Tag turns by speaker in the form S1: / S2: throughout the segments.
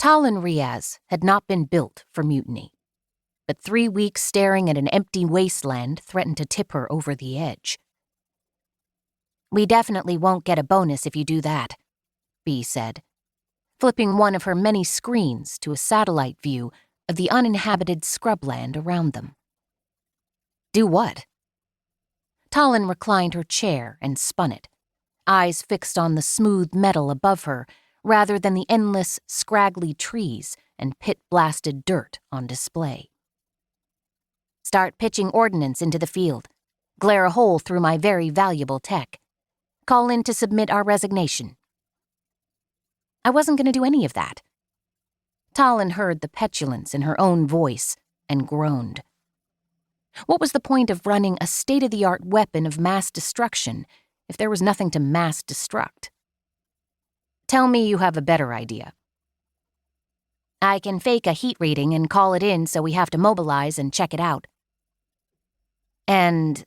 S1: Talinn Reaze had not been built for mutiny, but 3 weeks staring at an empty wasteland threatened to tip her over the edge. "We definitely won't get a bonus if you do that," Bee said, flipping one of her many screens to a satellite view of the uninhabited scrubland around them. "Do what?" Talinn reclined her chair and spun it, eyes fixed on the smooth metal above her rather than the endless, scraggly trees and pit-blasted dirt on display. "Start pitching ordnance into the field. Glare a hole through my very valuable tech. Call in to submit our resignation." "I wasn't going to do any of that." Talinn heard the petulance in her own voice and groaned. What was the point of running a state-of-the-art weapon of mass destruction if there was nothing to mass destruct? "Tell me you have a better idea." "I can fake a heat reading and call it in so we have to mobilize and check it out." "And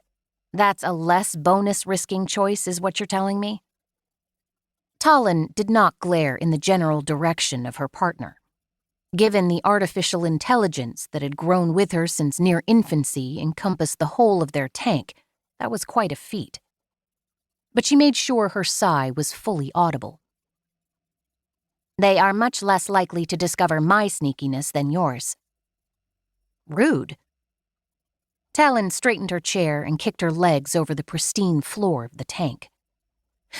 S1: that's a less bonus-risking choice, is what you're telling me?" Talinn did not glare in the general direction of her partner. Given the artificial intelligence that had grown with her since near infancy encompassed the whole of their tank, that was quite a feat. But she made sure her sigh was fully audible. "They are much less likely to discover my sneakiness than yours." "Rude." Talinn straightened her chair and kicked her legs over the pristine floor of the tank.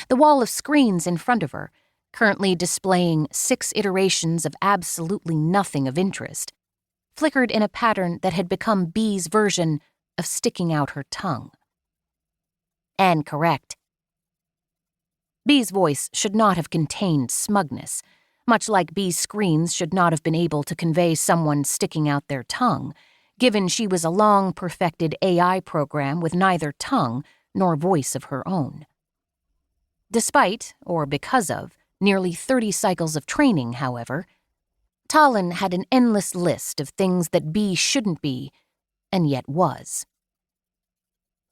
S1: The wall of screens in front of her, currently displaying 6 iterations of absolutely nothing of interest, flickered in a pattern that had become Bee's version of sticking out her tongue. "And correct." Bee's voice should not have contained smugness, much like Bee's screens should not have been able to convey someone sticking out their tongue, given she was a long-perfected AI program with neither tongue nor voice of her own. Despite, or because of, nearly 30 cycles of training, however, Talinn had an endless list of things that Bee shouldn't be, and yet was.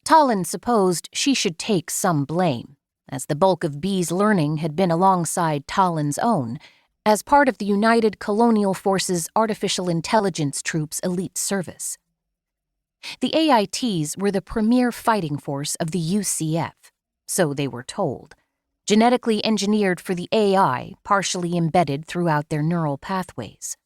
S1: Talinn supposed she should take some blame, as the bulk of Bee's learning had been alongside Talin's own, as part of the United Colonial Forces Artificial Intelligence Troops Elite Service. The AITs were the premier fighting force of the UCF, so they were told, genetically engineered for the AI partially embedded throughout their neural pathways.